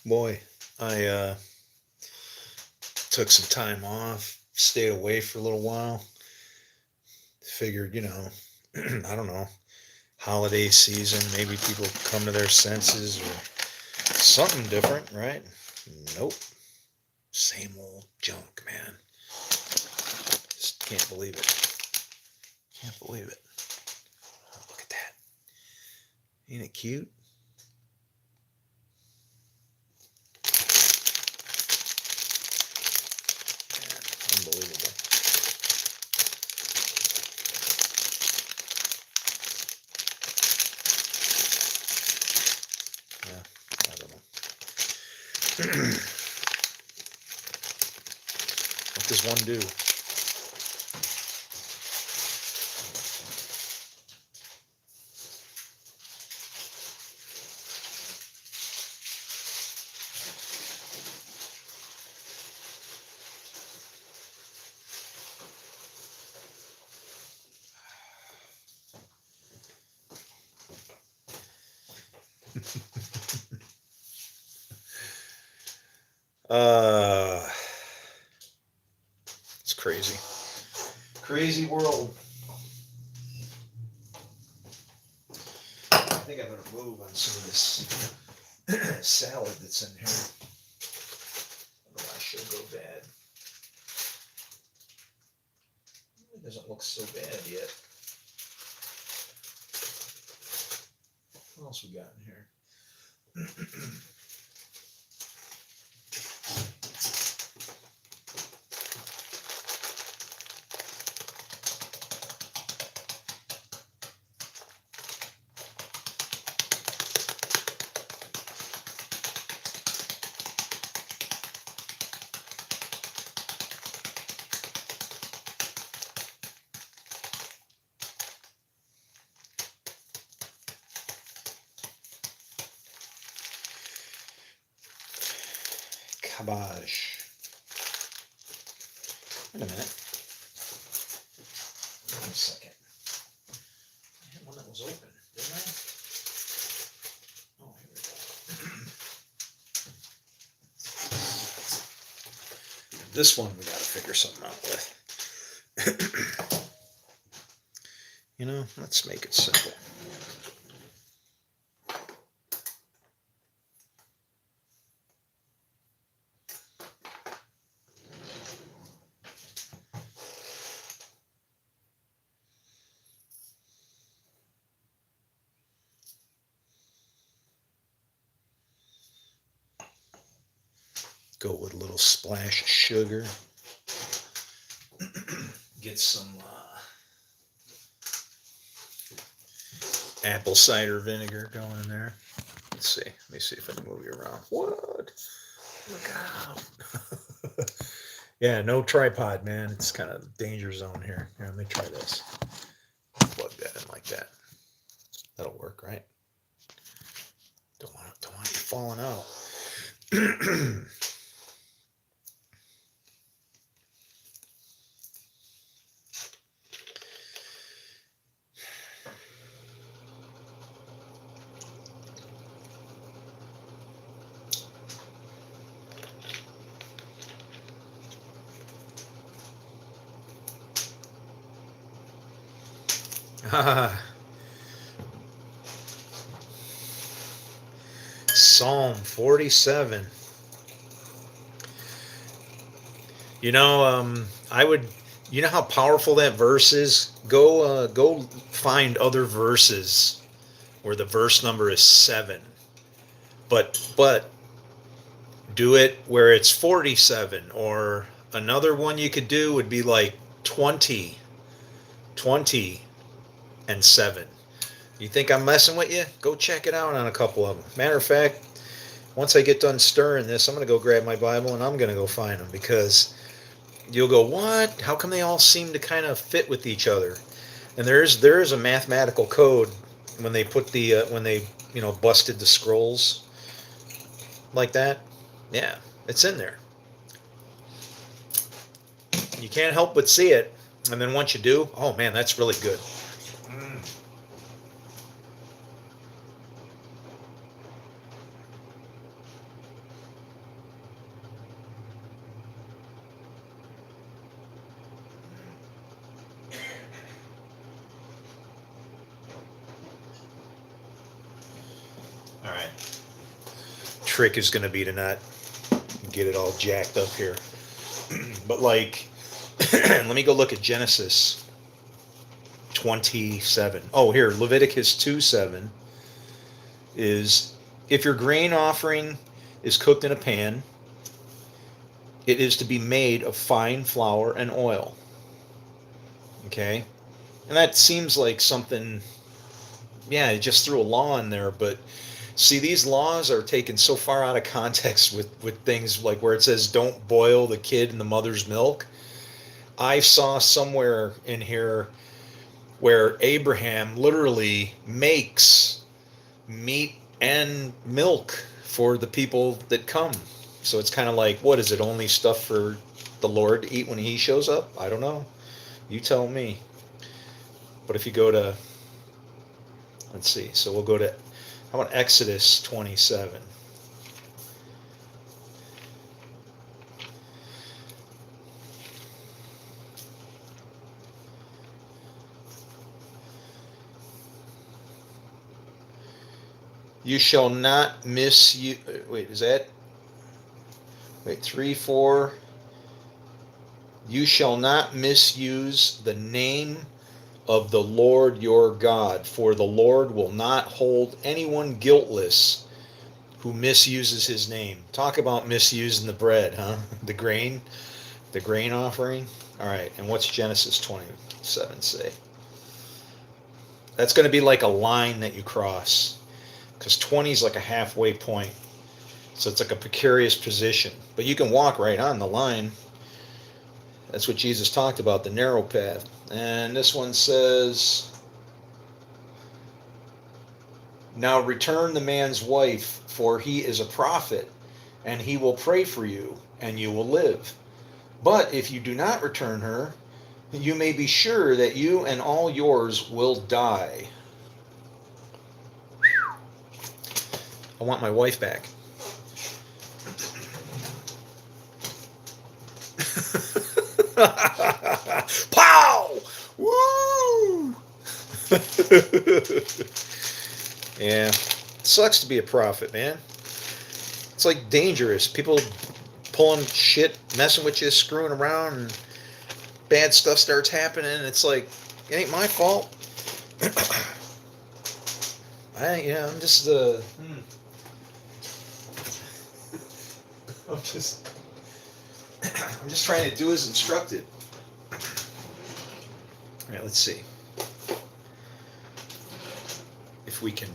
Boy, I took some time off, stayed away for a little while. Figured, I don't know, holiday season, maybe people come to their senses or something different, right? Nope. Same old junk, man. Just can't believe it. Can't believe it. Oh, look at that. Ain't it cute? Man, unbelievable. Yeah, I don't know. What does one do? Uh, it's crazy. Crazy world. I think I better move on some of this salad that's in here. Otherwise, she'll go bad. It doesn't look so bad yet. What else we got in here? Cabbage. Wait a minute. Wait a second. I had one that was open, didn't I? Oh, here we go. This one we gotta figure something out with. Let's make it simple. Go with a little splash of sugar. Get some apple cider vinegar going in there. Let's see. Let me see if I can move you around. What? Look out. Yeah, no tripod, man. It's kind of danger zone here. Here, let me try this. Plug that in like that. That'll work, right? Don't want it falling out. Psalm 47. I would. You know how powerful that verse is. Go find other verses where the verse number is 7. But do it where it's 47. Or another one you could do would be like 20 and 7. You think I'm messing with you? Go check it out on a couple of them. Matter of fact, once I get done stirring this, I'm going to go grab my Bible and I'm going to go find them, because you'll go, what? How come they all seem to kind of fit with each other? And there is a mathematical code when they put when they busted the scrolls like that. Yeah, it's in there. You can't help but see it, and then once you do, oh man, that's really good. All right. Trick is going to be to not get it all jacked up here. But like, let me go look at Genesis 27. Oh, here, Leviticus 2:7 is, if your grain offering is cooked in a pan, it is to be made of fine flour and oil. Okay? And that seems like something, yeah, it just threw a law in there, but see, these laws are taken so far out of context with things like where it says don't boil the kid in the mother's milk. I saw somewhere in here where Abraham literally makes meat and milk for the people that come. So it's kind of like, what is it, only stuff for the Lord to eat when he shows up? I don't know. You tell me. But if you go to, let's see, so we'll go to, how about Exodus 27? You shall not misuse, wait, is that, wait, 3, 4. You shall not misuse the name of the Lord your God, for the Lord will not hold anyone guiltless who misuses his name. Talk about misusing the bread, huh? The grain offering. All right, and what's Genesis 27 say? That's going to be like a line that you cross, because 20 is like a halfway point. So it's like a precarious position. But you can walk right on the line. That's what Jesus talked about, the narrow path. And this one says, now return the man's wife, for he is a prophet, and he will pray for you, and you will live. But if you do not return her, you may be sure that you and all yours will die. I want my wife back. Pow! Woo! Yeah, it sucks to be a prophet, man. It's like dangerous. People pulling shit, messing with you, screwing around, and bad stuff starts happening. It's like, it ain't my fault. I'm just I'm just I'm just trying to do as instructed. All right, let's see if we can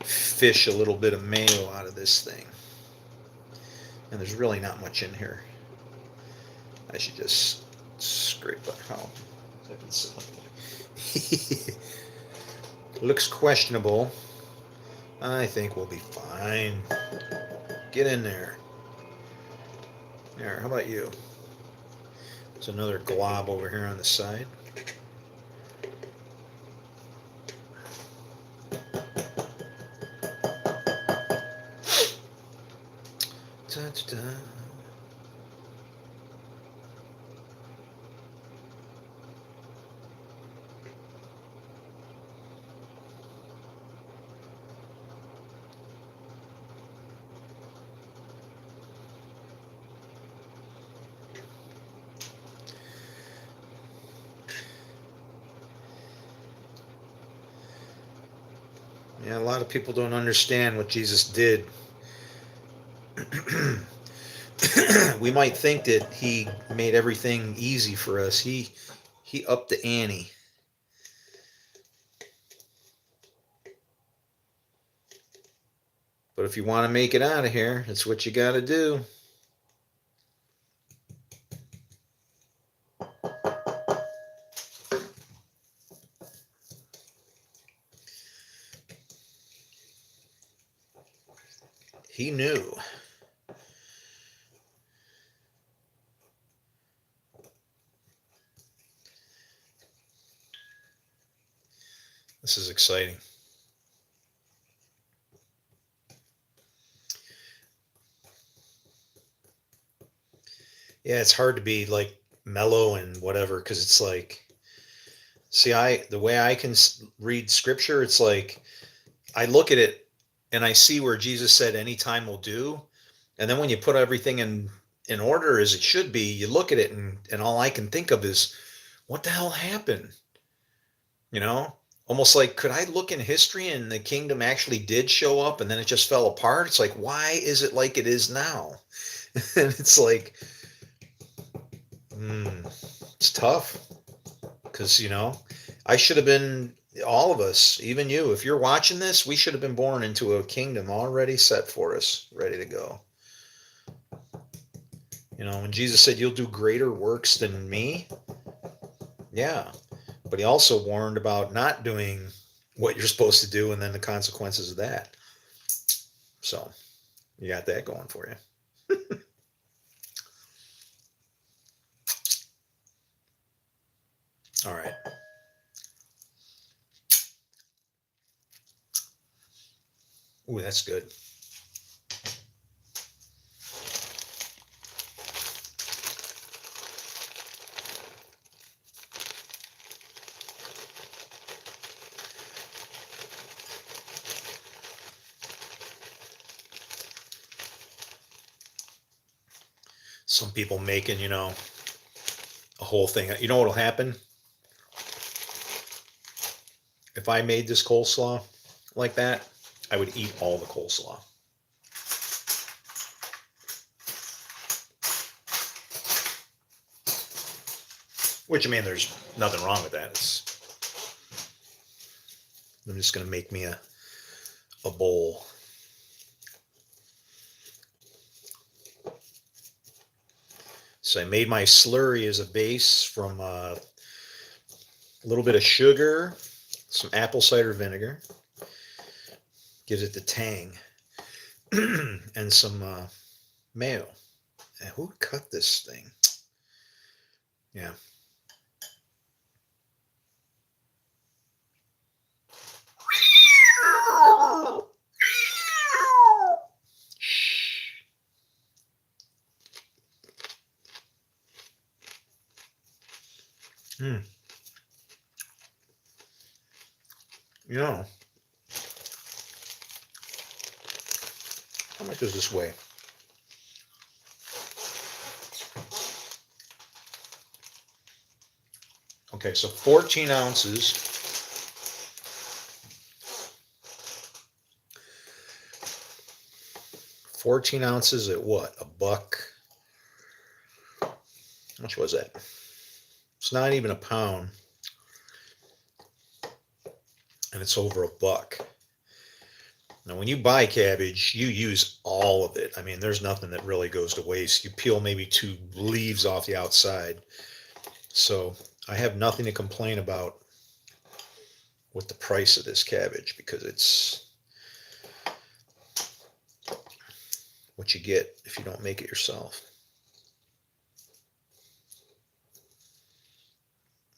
fish a little bit of mayo out of this thing. And there's really not much in here. I should just scrape up how I've been sitting. Looks questionable. I think we'll be fine. Get in there. There, how about you? There's another glob over here on the side. Da-da-da. Yeah, a lot of people don't understand what Jesus did. We might think that he made everything easy for us. He upped the ante. But if you want to make it out of here, that's what you got to do. He knew. This is exciting. Yeah, it's hard to be like mellow and whatever because it's like, see, the way I can read scripture, it's like I look at it and I see where Jesus said any time will do. And then when you put everything in order as it should be, you look at it and all I can think of is what the hell happened? You know? Almost like could I look in history and the kingdom actually did show up and then it just fell apart? It's like why is it like it is now? And it's like it's tough because I should have been all of us, even you, if you're watching this, we should have been born into a kingdom already set for us, ready to go. When Jesus said, "You'll do greater works than me," yeah, but he also warned about not doing what you're supposed to do and then the consequences of that. So you got that going for you. All right. Ooh, that's good. Some people making, a whole thing. You know what'll happen? If I made this coleslaw like that, I would eat all the coleslaw. Which, I mean, there's nothing wrong with that. I'm just going to make me a bowl. So I made my slurry as a base from a little bit of sugar, some apple cider vinegar, gives it the tang, and some mayo. And who cut this thing? Yeah. Mm. You know, how much does this weigh? Okay, so 14 ounces. 14 ounces at what? A buck? How much was that? It's not even a pound, and it's over a buck. Now, when you buy cabbage, you use all of it. I mean, there's nothing that really goes to waste. You peel maybe 2 leaves off the outside. So I have nothing to complain about with the price of this cabbage because it's what you get if you don't make it yourself.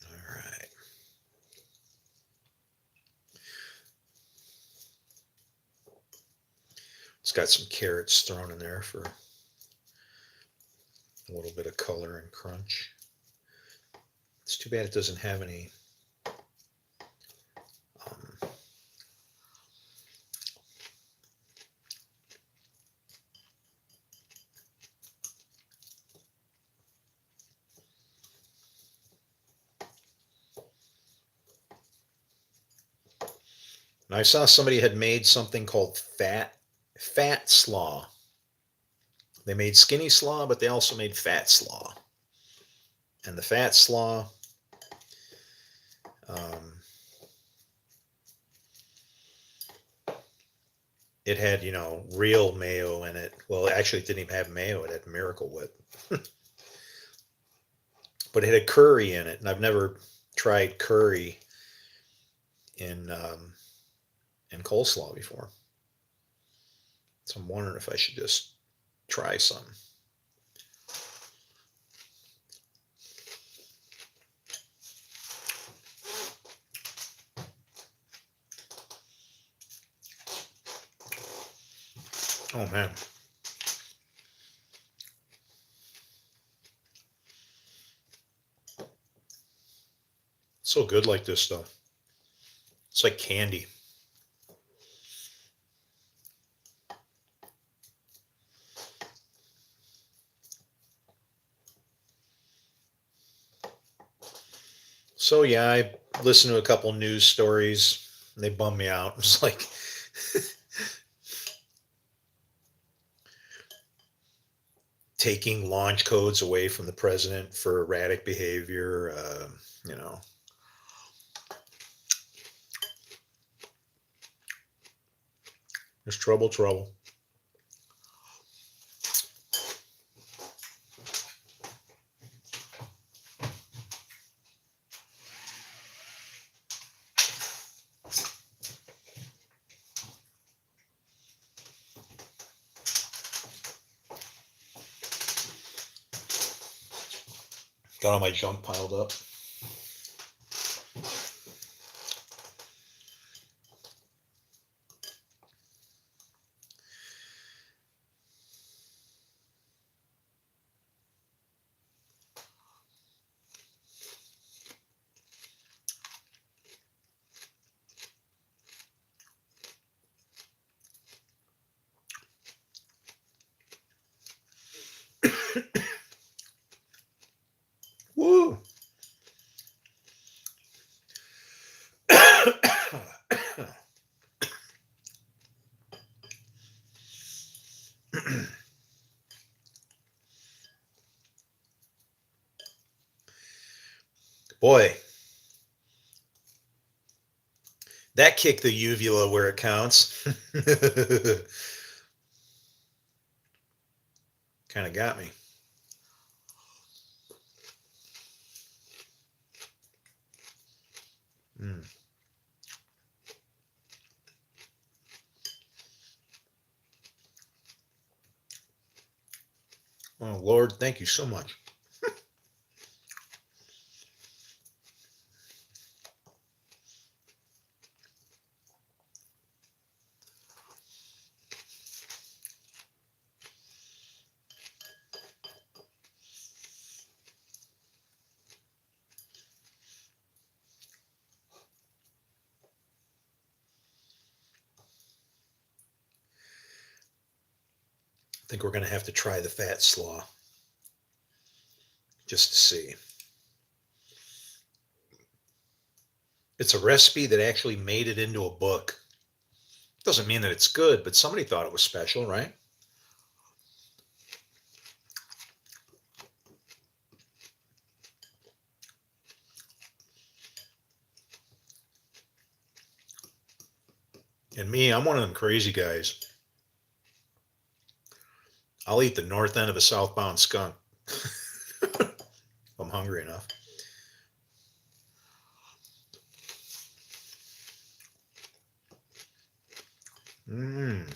All right. It's got some carrots thrown in there for a little bit of color and crunch. It's too bad it doesn't have any and I saw somebody had made something called fat slaw. They made skinny slaw, but they also made fat slaw. And the fat slaw, um, it had real mayo in it. Well, actually, it didn't even have mayo. It had Miracle Whip, but it had curry in it, and I've never tried curry in in coleslaw before. So I'm wondering if I should just try some. Oh man. So good like this though. It's like candy. So yeah, I listened to a couple news stories. And they bummed me out. It's like taking launch codes away from the president for erratic behavior. You know, there's trouble, trouble. Got all my junk piled up. Woo! Boy, that kicked the uvula where it counts. Kind of got me. Mm. Oh, Lord, thank you so much. I think we're going to have to try the fat slaw just to see. It's a recipe that actually made it into a book. Doesn't mean that it's good, but somebody thought it was special, right? And me, I'm one of them crazy guys. I'll eat the north end of a southbound skunk if I'm hungry enough. Mmm.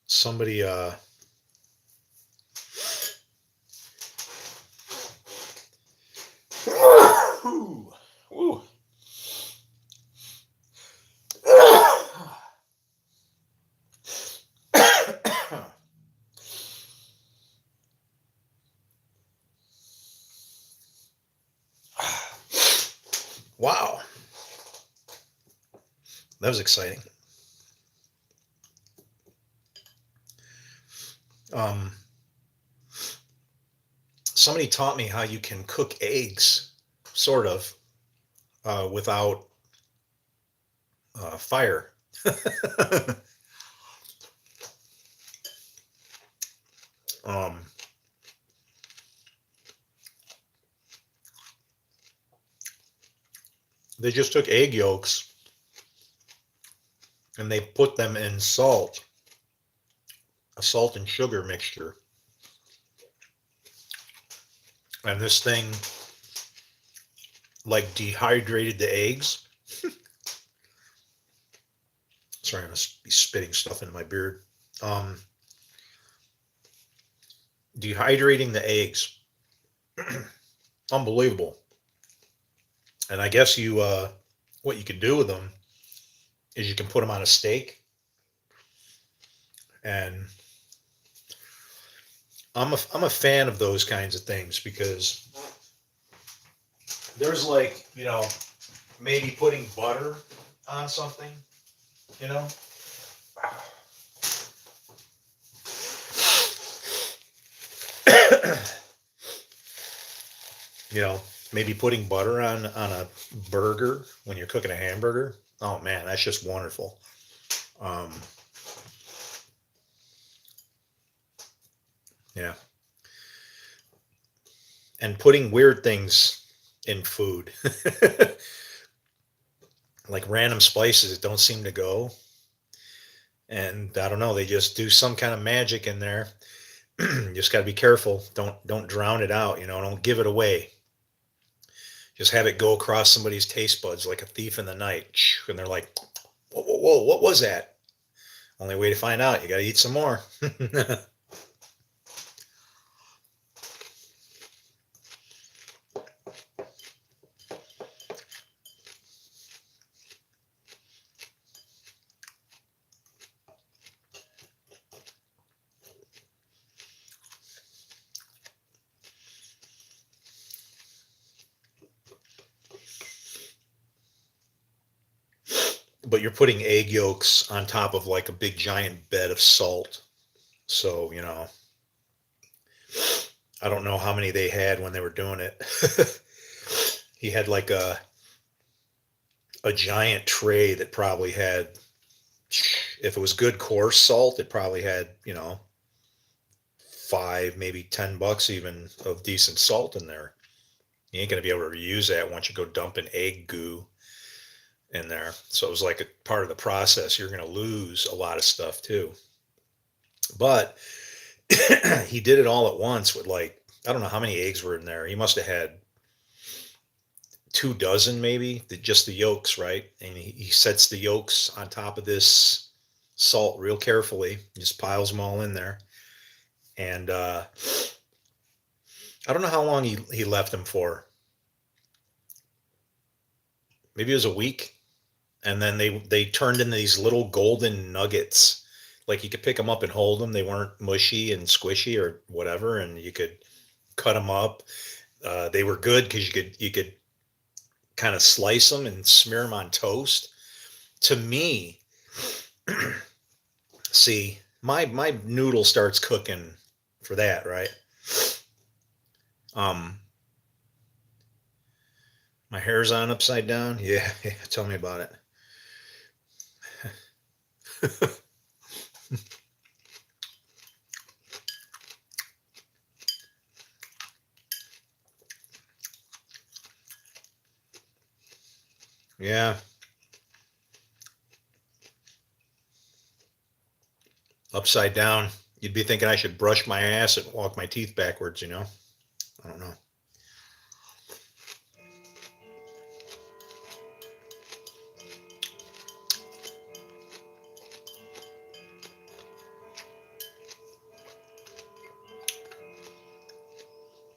Somebody, ooh, ooh. Wow, that was exciting. Um, Somebody taught me how you can cook eggs, sort of, without fire. um, they just took egg yolks and they put them in salt, a salt and sugar mixture. And this thing like dehydrated the eggs. Sorry, I must be spitting stuff into my beard. Um, Dehydrating the eggs. Unbelievable. And I guess what you can do with them is you can put them on a steak. And I'm a fan of those kinds of things because there's like, maybe putting butter on something, you know? You know, maybe putting butter on a burger when you're cooking a hamburger. Oh man, that's just wonderful. Um, yeah, and putting weird things in food, like random spices that don't seem to go, and I don't know, they just do some kind of magic in there. You just got to be careful. Don't drown it out. You know, don't give it away. Just have it go across somebody's taste buds like a thief in the night, and they're like, "Whoa, whoa, whoa! What was that?" Only way to find out, you got to eat some more. But you're putting egg yolks on top of like a big giant bed of salt. So, you know, I don't know how many they had when they were doing it. He had like a giant tray that probably had, if it was good coarse salt, it probably had, you know, five, maybe $10 even of decent salt in there. You ain't gonna be able to reuse that once you go dumping egg goo in there. So it was like a part of the process. You're gonna lose a lot of stuff too. But he did it all at once with like, I don't know how many eggs were in there. He must have had 2 dozen maybe, just the yolks, right? And he sets the yolks on top of this salt real carefully, just piles them all in there. And I don't know how long he left them for. Maybe it was a week. And then they turned into these little golden nuggets. Like you could pick them up and hold them. They weren't mushy and squishy or whatever, and you could cut them up. They were good because you could kind of slice them and smear them on toast. To me, see, my noodle starts cooking for that, right? Um, my hair's on upside down. Yeah, yeah, tell me about it. Yeah, upside down. You'd be thinking I should brush my ass and walk my teeth backwards, you know? I don't know.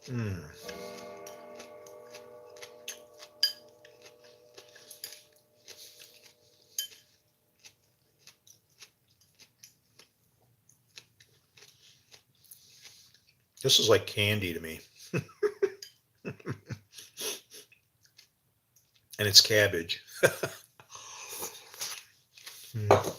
Mm. This is like candy to me. And it's cabbage. Mm.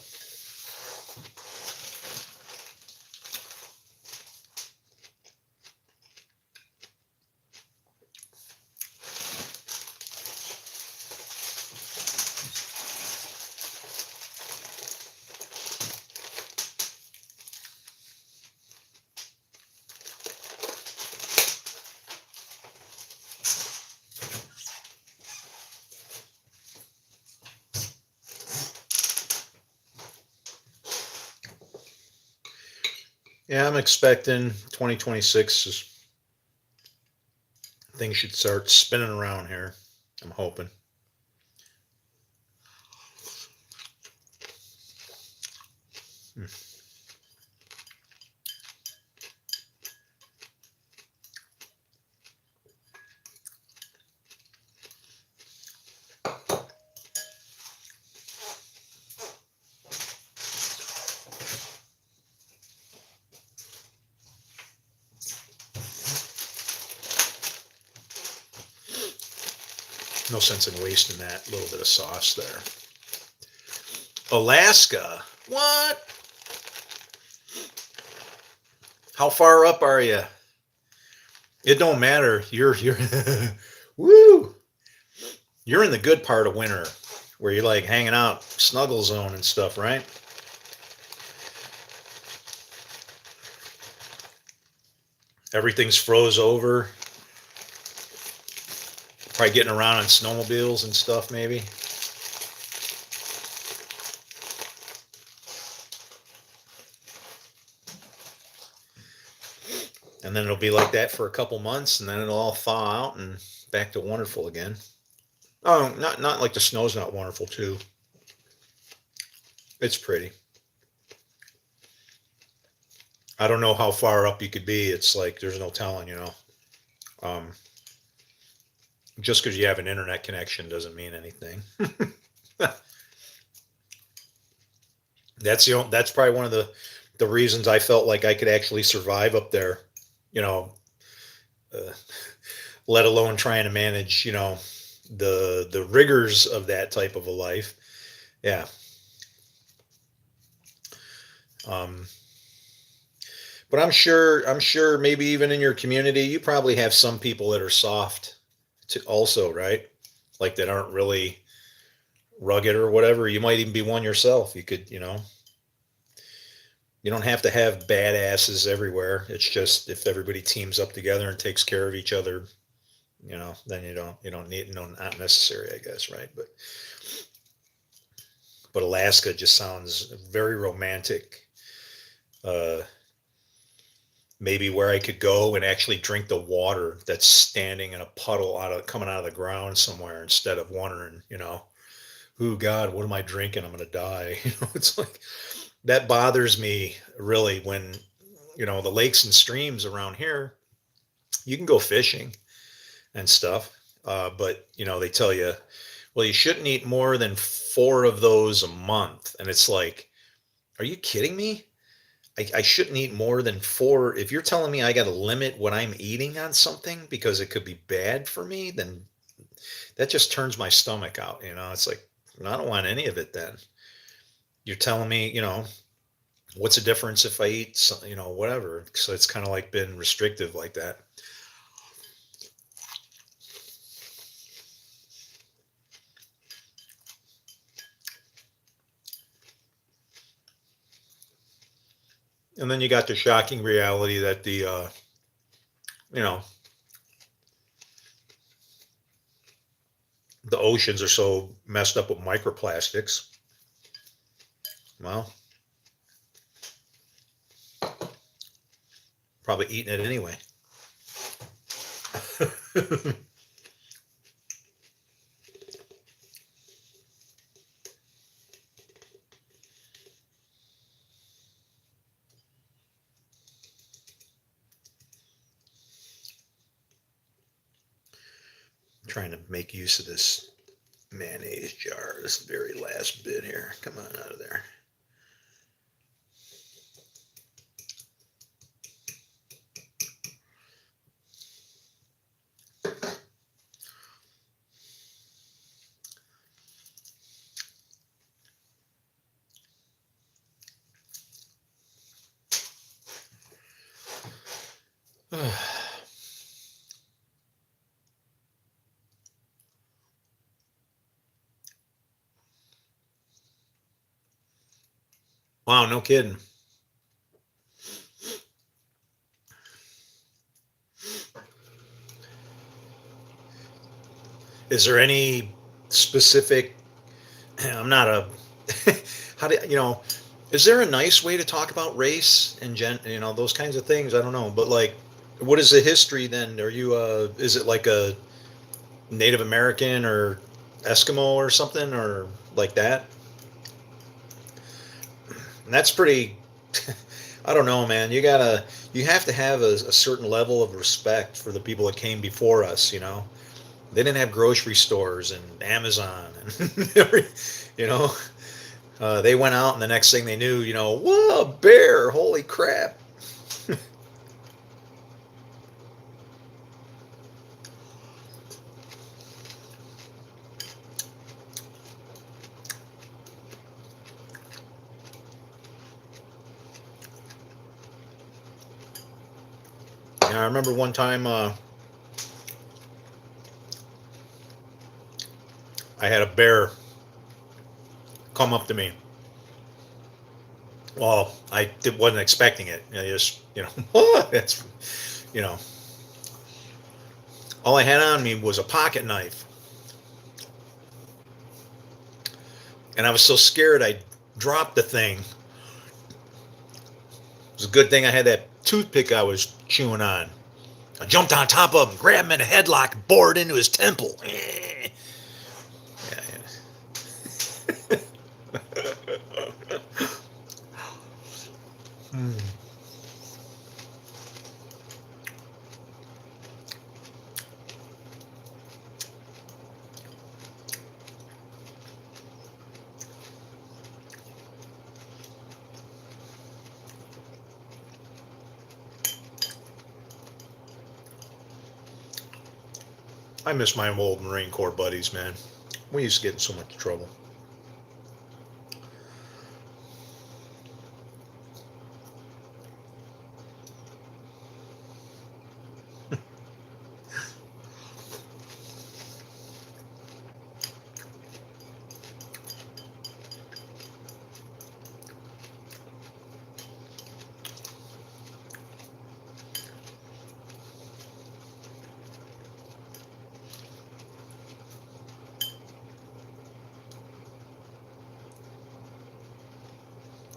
Yeah, I'm expecting 2026 things should start spinning around here. I'm hoping. Mm. No sense in wasting that little bit of sauce there. Alaska. What? How far up are you? It don't matter. You're woo. You're in the good part of winter where you're like hanging out, snuggle zone and stuff, right? Everything's froze over. Probably getting around on snowmobiles and stuff, maybe. And then it'll be like that for a couple months, and then it'll all thaw out and back to wonderful again. Oh, not like the snow's not wonderful too. It's pretty. I don't know how far up you could be. It's like there's no telling, you know. Um, just because you have an internet connection doesn't mean anything. That's probably one of the reasons I felt like I could actually survive up there. You know, uh, let alone trying to manage, the rigors of that type of a life. Yeah. Um, but I'm sure maybe even in your community, you probably have some people that are soft to also, right? Like that aren't really rugged or whatever. You might even be one yourself. You could, you don't have to have badasses everywhere. It's just if everybody teams up together and takes care of each other, then you don't need no not necessary, I guess, right? But Alaska just sounds very romantic. Uh, Maybe where I could go and actually drink the water that's standing in a puddle coming out of the ground somewhere instead of wondering, oh God, what am I drinking? I'm gonna die. It's like that bothers me really when the lakes and streams around here. You can go fishing and stuff, but they tell you, well, you shouldn't eat more than four of those a month, and it's like, are you kidding me? I shouldn't eat more than four. If you're telling me I got to limit what I'm eating on something because it could be bad for me, then that just turns my stomach out. It's like, I don't want any of it then. You're telling me, what's the difference if I eat, whatever. So it's kind of like been restrictive like that. And then you got the shocking reality that you know, the oceans are so messed up with microplastics. Well, probably eating it anyway. Trying to make use of this mayonnaise jar, this very last bit here. Come on out of there. Wow, no kidding. Is there any specific? I'm not a. How do Is there a nice way to talk about race and those kinds of things? I don't know, but like, what is the history then? Are you Is it like a Native American or Eskimo or something or like that? And that's pretty. I don't know, man. You have to have a certain level of respect for the people that came before us. They didn't have grocery stores and Amazon and you know, they went out and the next thing they knew, whoa, a bear, holy crap. I remember one time I had a bear come up to me. Well, wasn't expecting it. I just, it's, you know, all I had on me was a pocket knife. And I was so scared I dropped the thing. It was a good thing I had that toothpick I was chewing on. I jumped on top of him, grabbed him in a headlock, bored into his temple. Yeah, yeah. Hmm. I miss my old Marine Corps buddies, man. We used to get in so much trouble.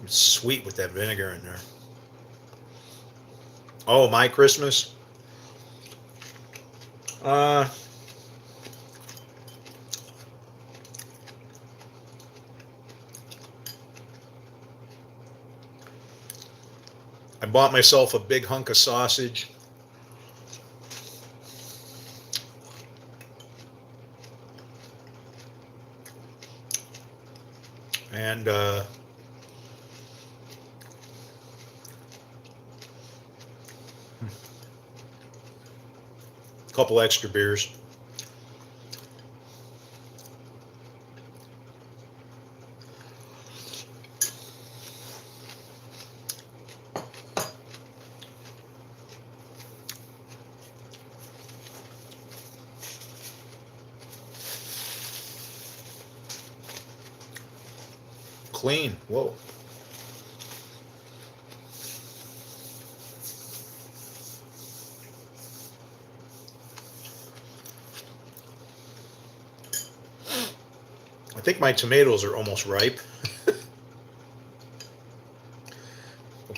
It's sweet with that vinegar in there. Oh, my Christmas. Uh, I bought myself a big hunk of sausage. And a couple extra beers. Clean. Whoa. I think my tomatoes are almost ripe. We'll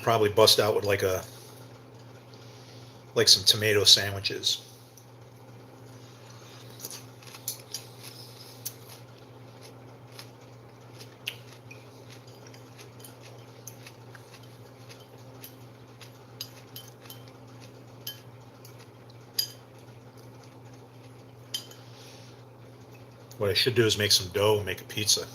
probably bust out with like some tomato sandwiches. What I should do is make some dough and make a pizza.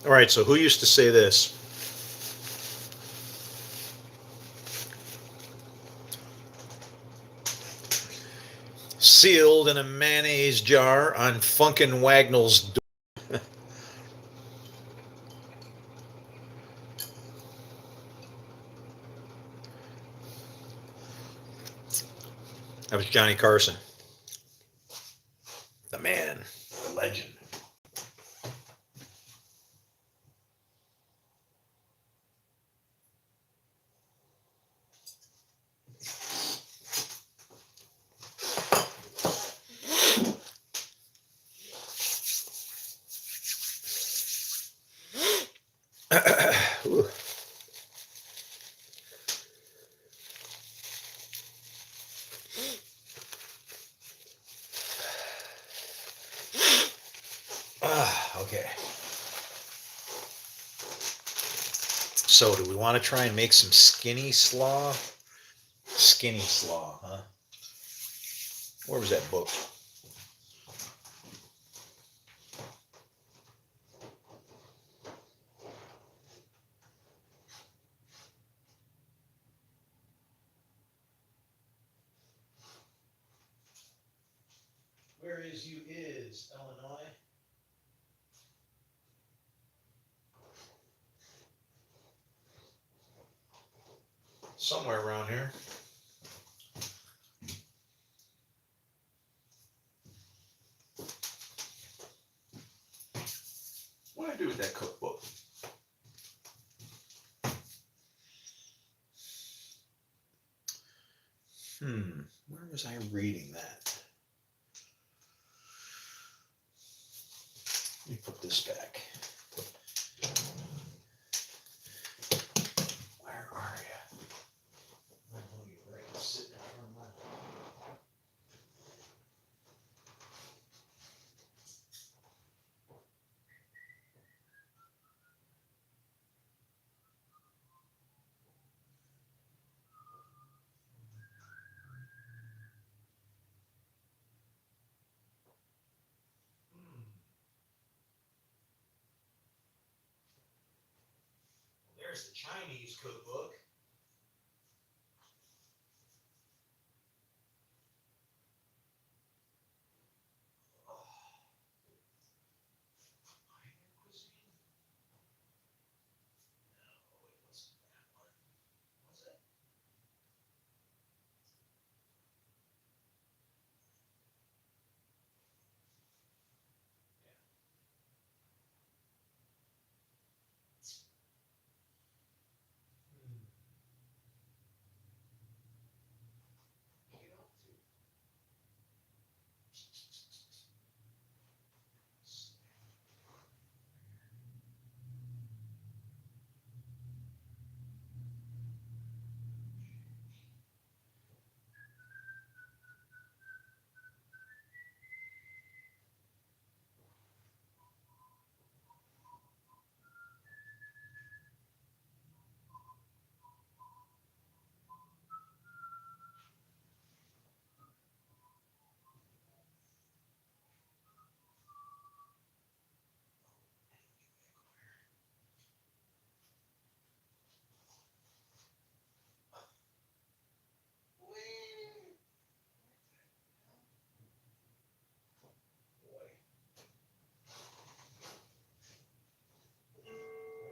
All right, so who used to say this? Sealed in a mayonnaise jar on Funkin' Wagnall's door. That was Johnny Carson. The man, the legend. Okay. So, do we want to try and make some skinny slaw? Skinny slaw, huh? Where was that book? Where is you is, Illinois? Somewhere around here. What do I do with that cookbook? Where was I reading that? Let me put this back. Where are you? I know you're right. Sitting in front of my. There's the Chinese cookbook.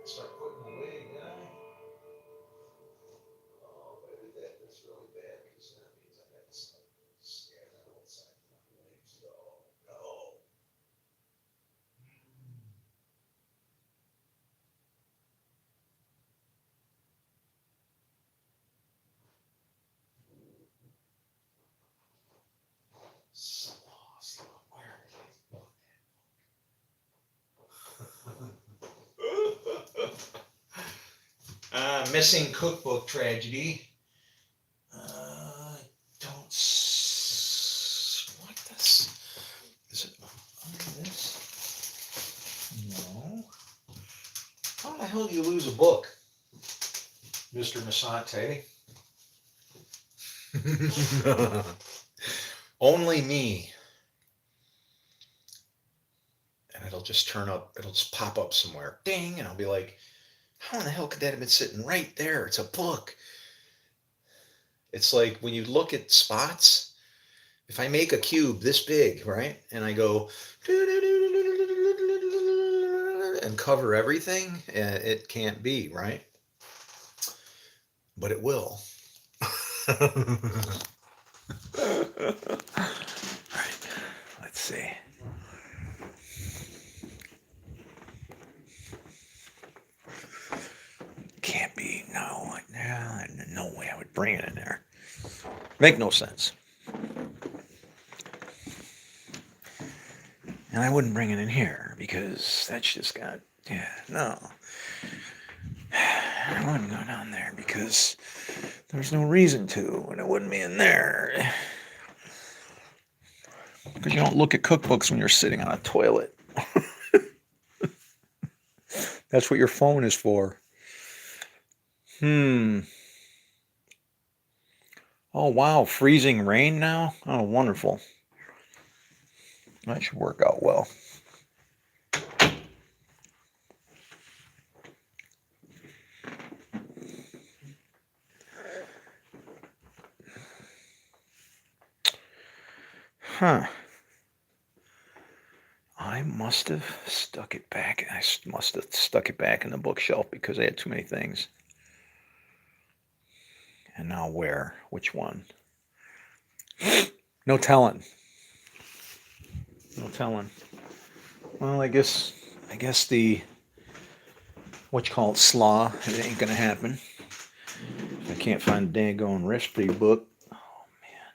Start putting away, guy. Oh, if I did that, that's really bad because that means I got some scared out outside my legs. Oh, no. Slaw, slaw, where missing cookbook tragedy. Don't like this. Is it under this? No. How the hell do you lose a book, Mr. Musanté? Only me. And it'll just turn up, it'll just pop up somewhere. Ding! And I'll be like, how in the hell could that have been sitting right there? It's a book. It's like when you look at spots, if I make a cube this big, right? And I go and cover everything, it can't be, right? But it will. Right. Let's see. Can't be. No, no way I would bring it in there. Make no sense. And I wouldn't bring it in here because that's just got, yeah, no. I wouldn't go down there because there's no reason to, and it wouldn't be in there. Because you don't look at cookbooks when you're sitting on a toilet. That's what your phone is for. Hmm. Oh, wow. Freezing rain now? Oh, wonderful. That should work out well. Huh. I must have stuck it back. Must have stuck it back in the bookshelf because I had too many things. And now where? Which one? No telling. No telling. Well, I guess the what you call it slaw. It ain't gonna happen. I can't find the dang recipe book. Oh man,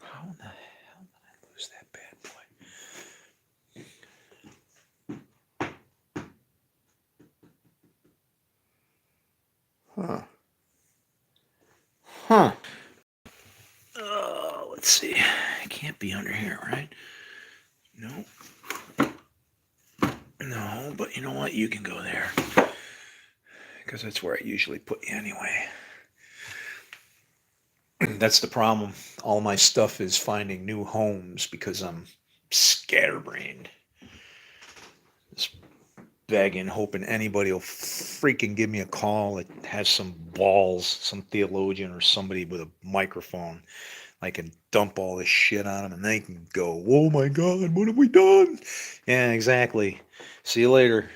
how in the hell did I lose that bad boy? Huh? Huh? Let's see. It can't be under here, right? No. No, but you know what? You can go there because that's where I usually put you anyway. That's the problem. All my stuff is finding new homes because I'm scatterbrained. Just begging, hoping anybody will freaking give me a call that has some balls, some theologian or somebody with a microphone. I can dump all this shit on them and they can go, oh my God, what have we done? Yeah, exactly. See you later.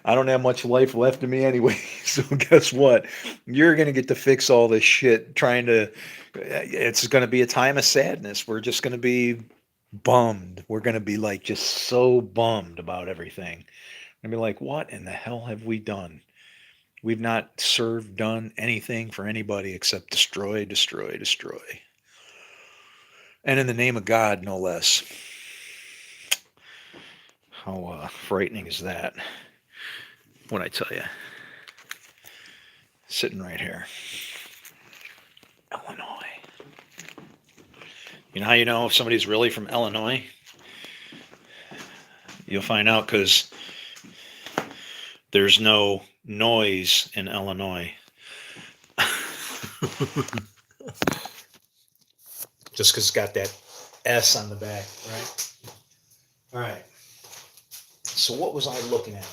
I don't have much life left in me anyway. So guess what? You're going to get to fix all this shit trying to, it's going to be a time of sadness. We're just going to be bummed. We're going to be like just so bummed about everything. And be like, what in the hell have we done? We've not served, done anything for anybody except destroy, destroy, destroy. And in the name of God, no less. How frightening is that? What I tell you, sitting right here, Illinois. You know how you know if somebody's really from Illinois? You'll find out because there's no noise in Illinois. Just because it's got that S on the back, right? All right. So what was I looking at?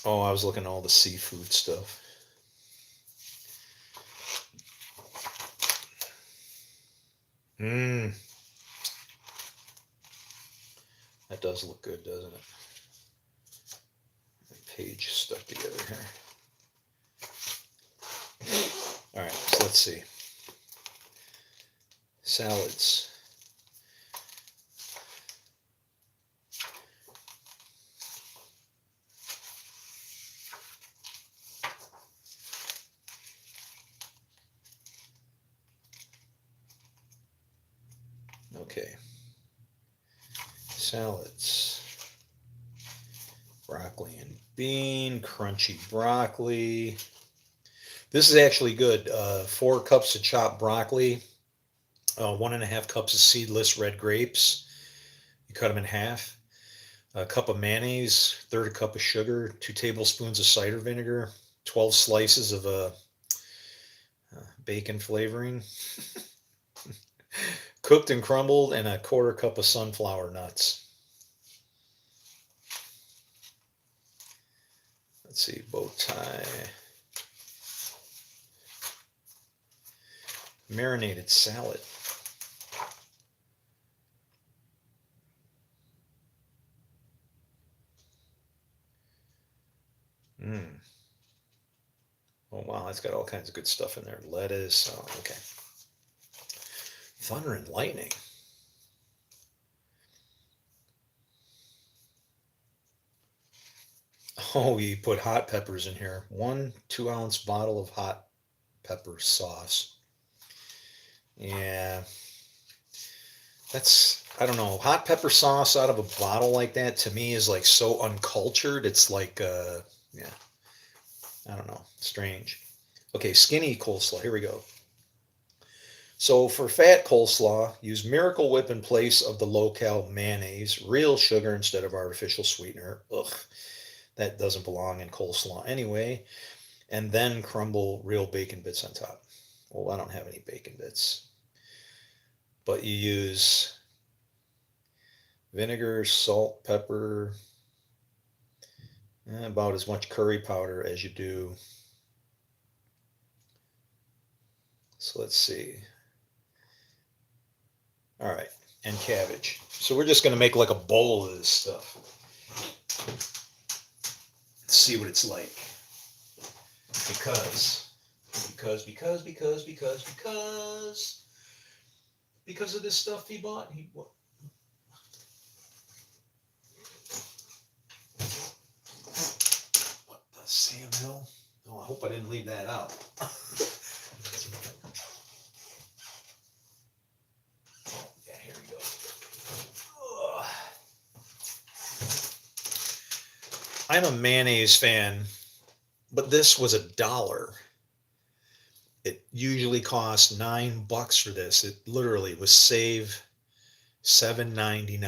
Oh, I was looking at all the seafood stuff. Mmm. That does look good, doesn't it? The page stuck together here. All right, so let's see. Salads. Okay. Salads. Broccoli and bean, crunchy broccoli. This is actually good. 4 cups of chopped broccoli, 1.5 cups of seedless red grapes. You cut them in half. A cup of mayonnaise, third a cup of sugar, 2 tablespoons of cider vinegar, 12 slices of bacon flavoring, cooked and crumbled, and a quarter cup of sunflower nuts. Let's see, bow tie. Marinated salad. Mmm. Oh wow, that's got all kinds of good stuff in there. Lettuce. Oh, okay. Thunder and lightning. Oh, you put hot peppers in here. 1 2-ounce bottle of hot pepper sauce. Yeah, that's I don't know, hot pepper sauce out of a bottle like that to me is like so uncultured. It's like, yeah, I don't know, strange. Okay, skinny coleslaw. Here we go. So for fat coleslaw, use Miracle Whip in place of the low-cal mayonnaise, real sugar instead of artificial sweetener. Ugh, that doesn't belong in coleslaw anyway. And then crumble real bacon bits on top. Well, I don't have any bacon bits, but you use vinegar, salt, pepper, about as much curry powder as you do. So let's see. All right, and cabbage. So we're just going to make like a bowl of this stuff. Let's see what it's like. Because of this stuff he bought. What the Sam Hill? Oh, I hope I didn't leave that out. Yeah, here we go. Ugh. I'm a mayonnaise fan, but this was $1. It usually costs $9 for this. It literally was save $7.99,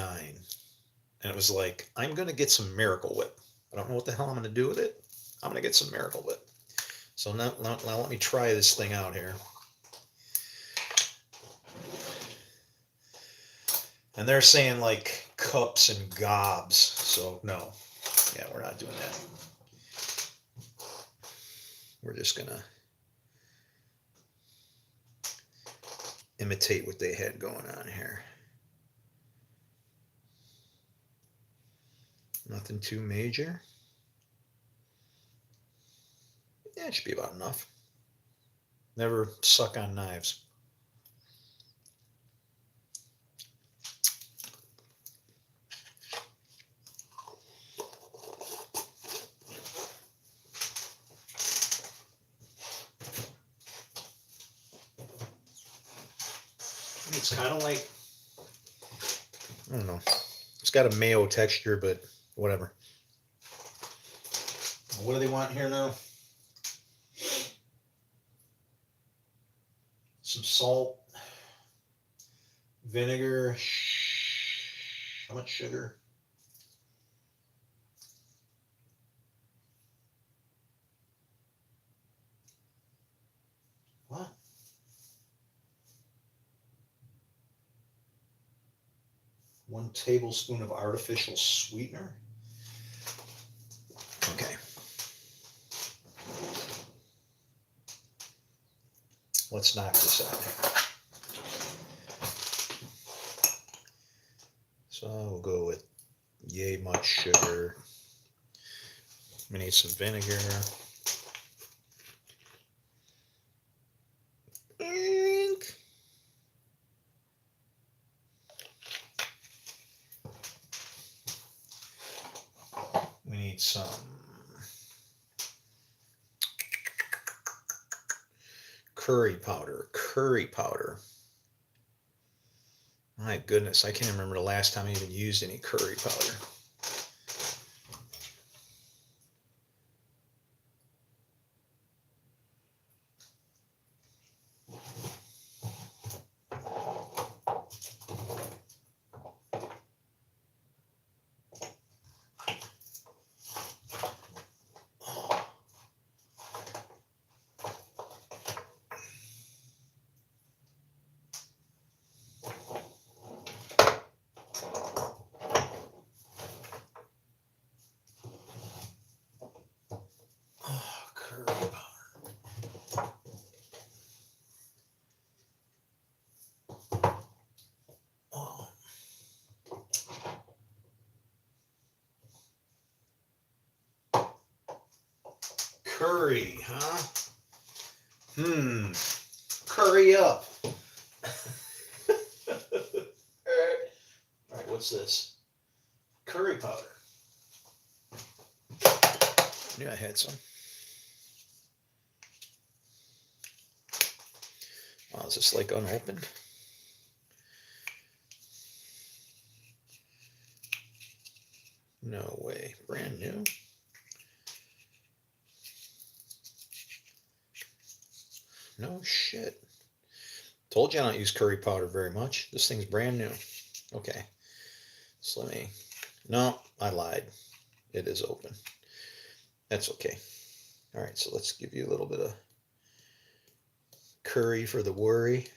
and it was like, I'm gonna get some Miracle Whip. I don't know what the hell I'm gonna do with it. I'm gonna get some Miracle Whip. So now let me try this thing out here. And they're saying like cups and gobs. So no, yeah, we're not doing that. We're just gonna imitate what they had going on here. Nothing too major. Yeah, it should be about enough. Never suck on knives. It's kind of like, I don't know. It's got a mayo texture, but whatever. What do they want here now? Some salt, vinegar, how much sugar? What? One tablespoon of artificial sweetener. Okay. Let's knock this out here. So we'll go with yay much sugar. We need some vinegar. We need some curry powder. Curry powder. My goodness, I can't remember the last time I even used any curry powder. Curry powder. Oh. Curry, huh? Curry up. All right, what's this? Curry powder. Yeah, I had some. Oh, is this like unopened? No way. Brand new? No shit. Told you I don't use curry powder very much. This thing's brand new. Okay. So let me... No, I lied. It is open. That's okay. All right, so let's give you a little bit of curry for the worry.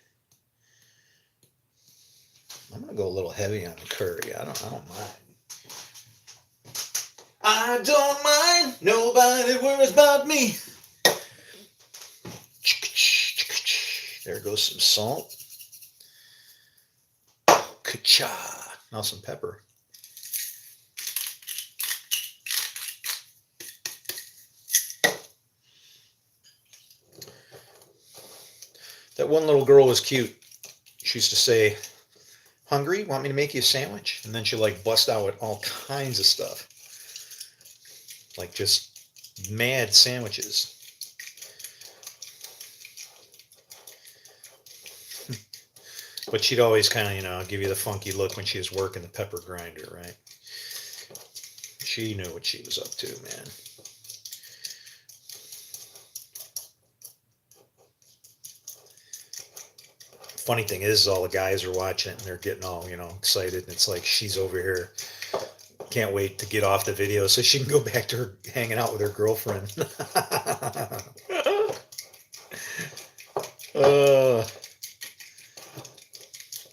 I'm gonna go a little heavy on the curry. I don't mind. I don't mind. Nobody worries about me. There goes some salt. Ka-cha. Now some pepper. That one little girl was cute. She used to say, "Hungry? Want me to make you a sandwich?" And then she'd like bust out with all kinds of stuff. Like just mad sandwiches. But she'd always kind of, give you the funky look when she was working the pepper grinder, right? She knew what she was up to, man. Funny thing is, all the guys are watching it and they're getting all, excited. And it's like she's over here, can't wait to get off the video so she can go back to her hanging out with her girlfriend.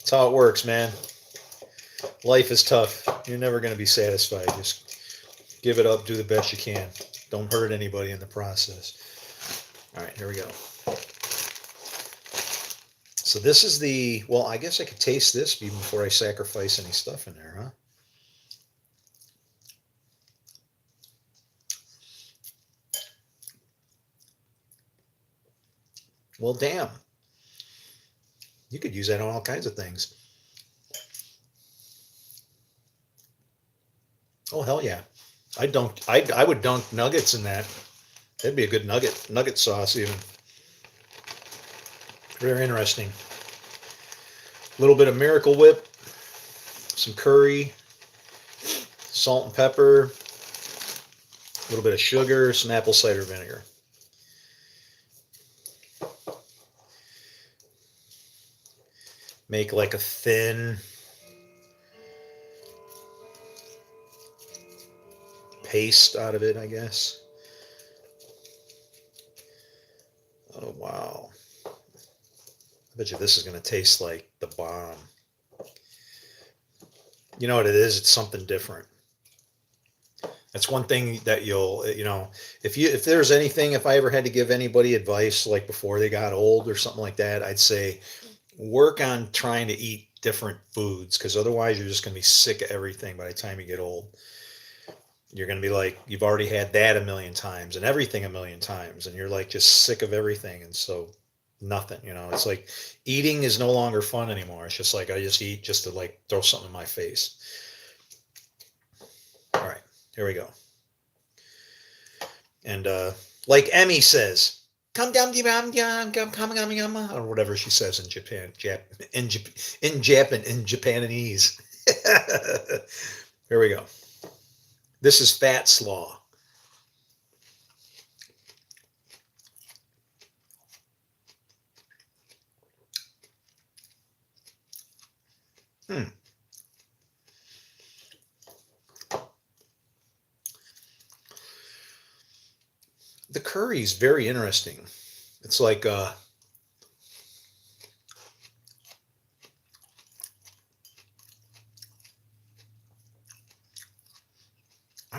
That's how it works, man. Life is tough. You're never going to be satisfied. Just give it up, do the best you can. Don't hurt anybody in the process. All right, here we go. So this is the, well, I guess I could taste this even before I sacrifice any stuff in there, huh? Well, damn. You could use that on all kinds of things. Oh, hell yeah. I would dunk nuggets in that. That'd be a good nugget sauce even. Very interesting. A little bit of Miracle Whip, some curry, salt and pepper, a little bit of sugar, some apple cider vinegar. Make like a thin paste out of it, I guess. Oh, wow. I bet you this is going to taste like the bomb. You know what it is? It's something different. That's one thing that you'll, if there's anything, if I ever had to give anybody advice, like before they got old or something like that, I'd say work on trying to eat different foods, because otherwise you're just going to be sick of everything by the time you get old. You're going to be like, you've already had that a million times and everything a million times, and you're like just sick of everything. And so nothing, it's like eating is no longer fun anymore. It's just like I just eat just to like throw something in my face. All right, here we go. And like Emmy says, come down, or whatever she says in Japan, in Japanese. Here we go. This is fat slaw. The curry is very interesting. It's like I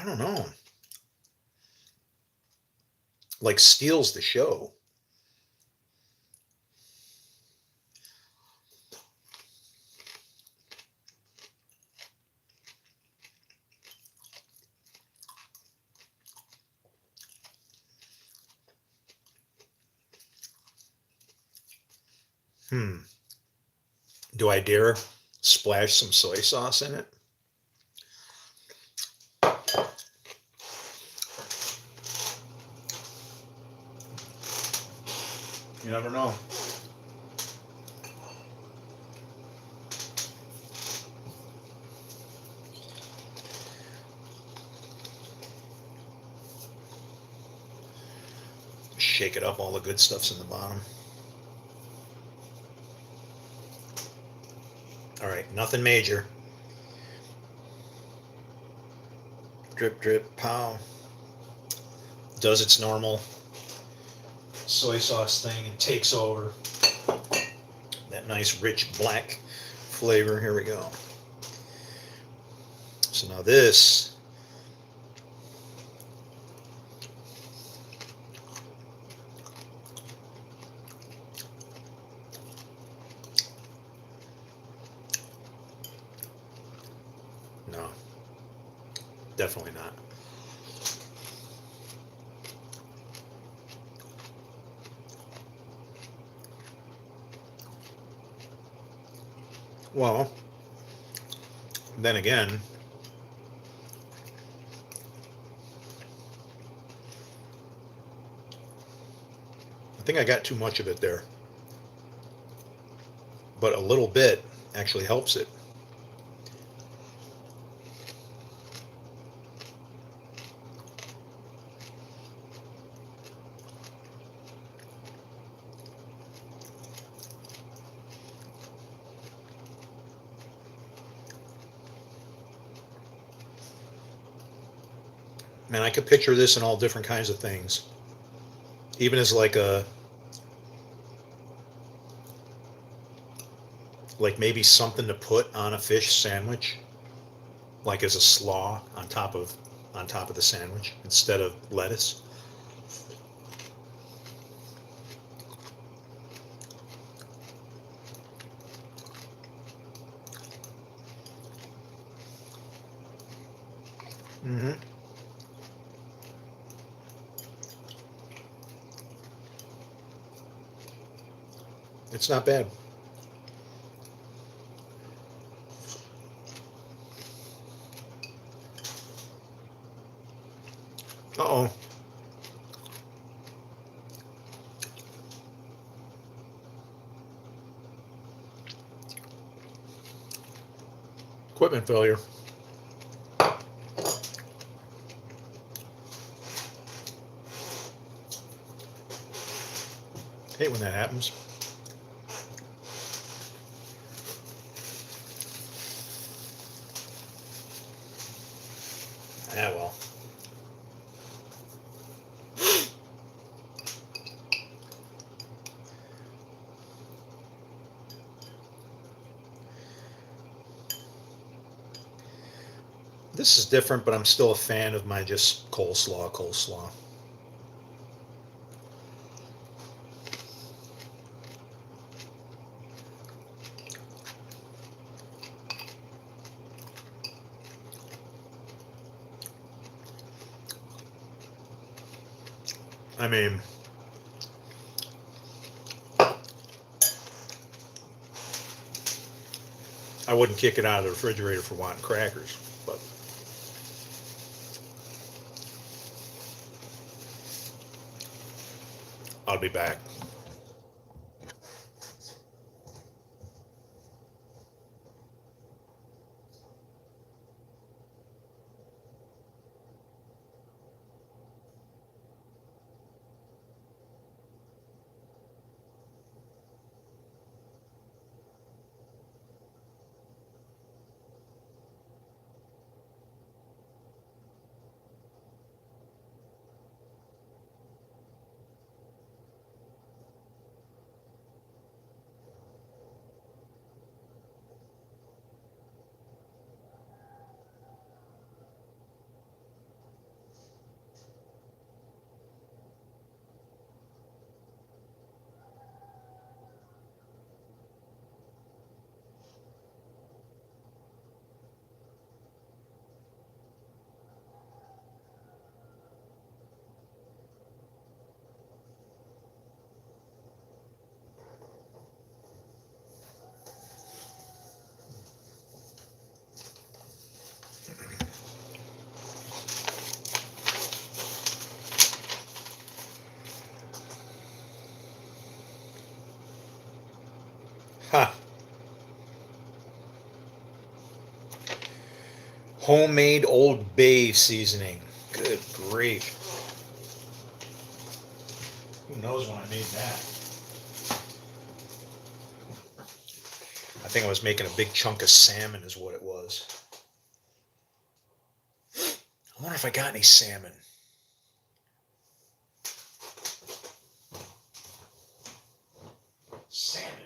don't know, like steals the show. Do I dare splash some soy sauce in it? You never know. shake it up. All the good stuff's in the bottom. All right, nothing major. Drip, drip, pow. Does its normal soy sauce thing and takes over that nice rich black flavor. Here we go. So now this, no, definitely not. Well, then again, I think I got too much of it there. But a little bit actually helps it. Man, I could picture this in all different kinds of things. Even as like maybe something to put on a fish sandwich, like as a slaw on top of the sandwich instead of lettuce. Mm-hmm. It's not bad. Uh-oh. Equipment failure. Hate when that happens. Ah, well. This is different, but I'm still a fan of my just coleslaw. I mean, I wouldn't kick it out of the refrigerator for wanting crackers, but I'll be back. Ha! Homemade Old Bay seasoning. Good grief. Who knows when I made that? I think I was making a big chunk of salmon is what it was. I wonder if I got any salmon. Salmon.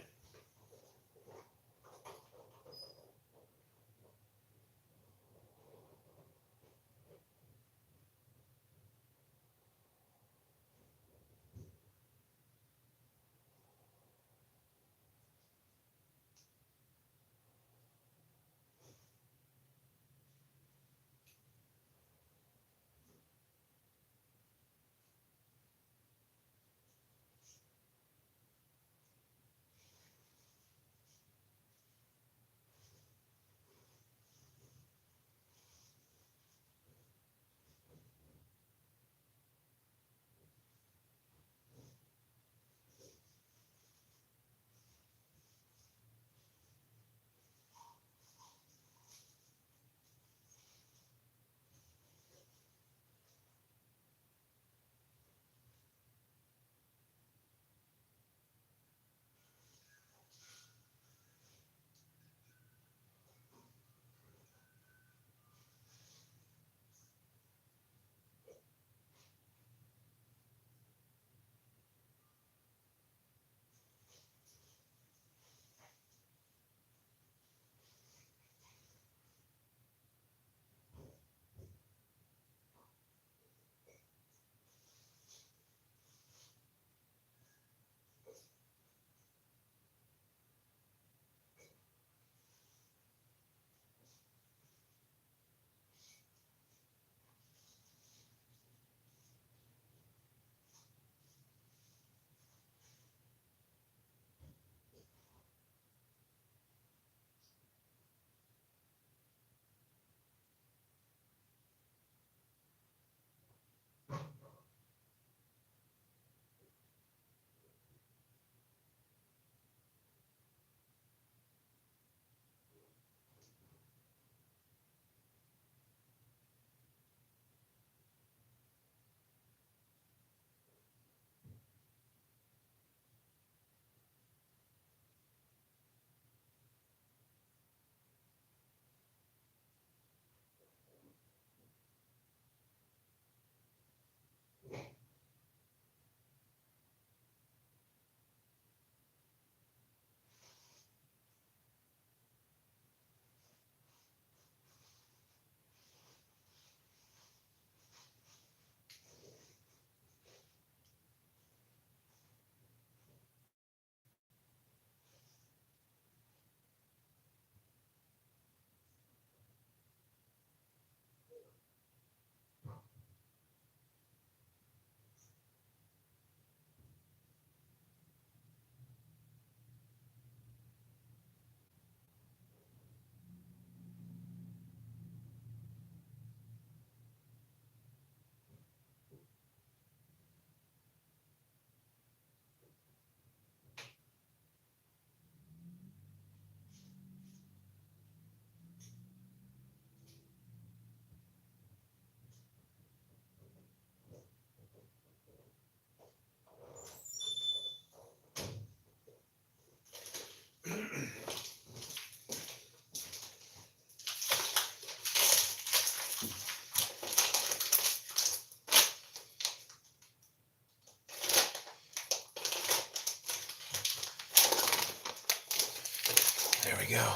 There we go.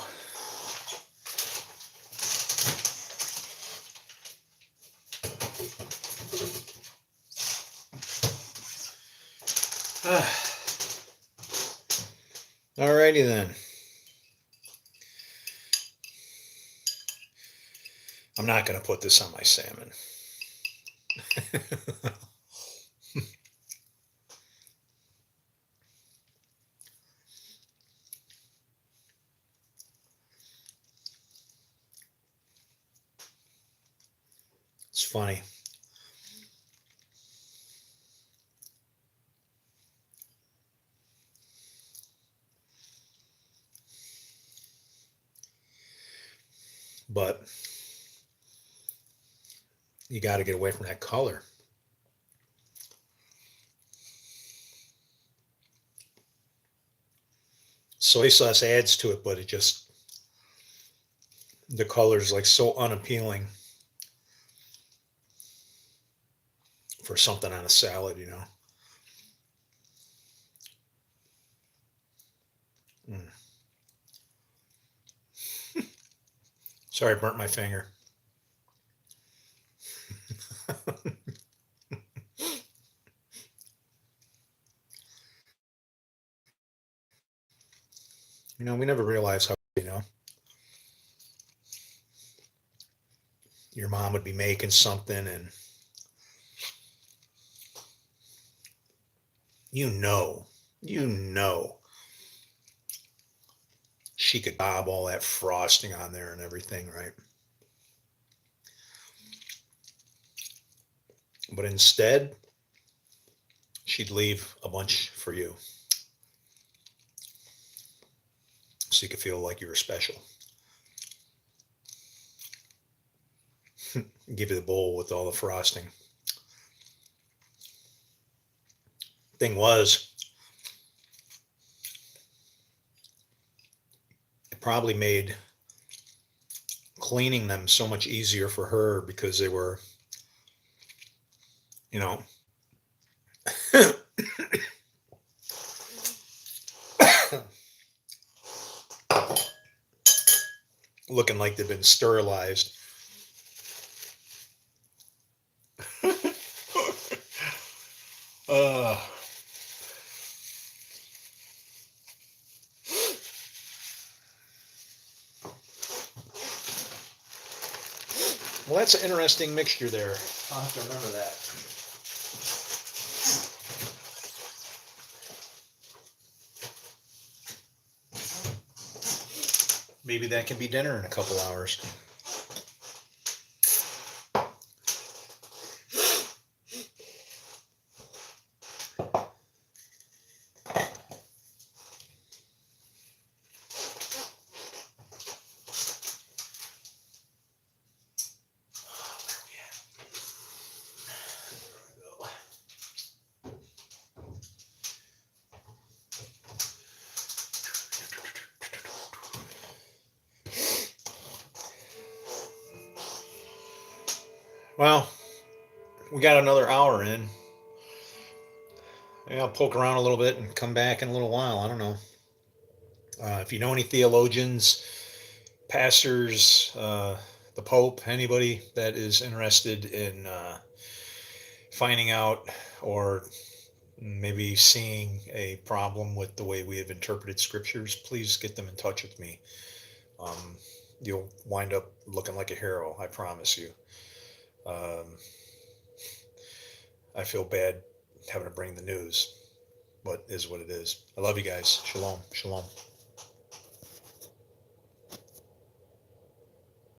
Alrighty then. I'm not going to put this on my salmon. It's funny. But you got to get away from that color. soy sauce adds to it, but it just, the color's like so unappealing for something on a salad, you know. Mm. Sorry, I burnt my finger. You know, we never realized how, you know, your mom would be making something and you know, you know, she could bob all that frosting on there and everything, right? But instead, she'd leave a bunch for you so you could feel like you were special. Give you the bowl with all the frosting. Thing was, it probably made cleaning them so much easier for her because they were, you know, looking like they've been sterilized. uh, well, that's an interesting mixture there. I'll have to remember that. Maybe that can be dinner in a couple hours. Well, we got another hour in. Maybe I'll poke around a little bit and come back in a little while. I don't know. If you know any theologians, pastors, the Pope, anybody that is interested in finding out or maybe seeing a problem with the way we have interpreted scriptures, please get them in touch with me. Um, you'll wind up looking like a hero, I promise you. Um, I feel bad having to bring the news, but is what it is. I love you guys. Shalom. Shalom.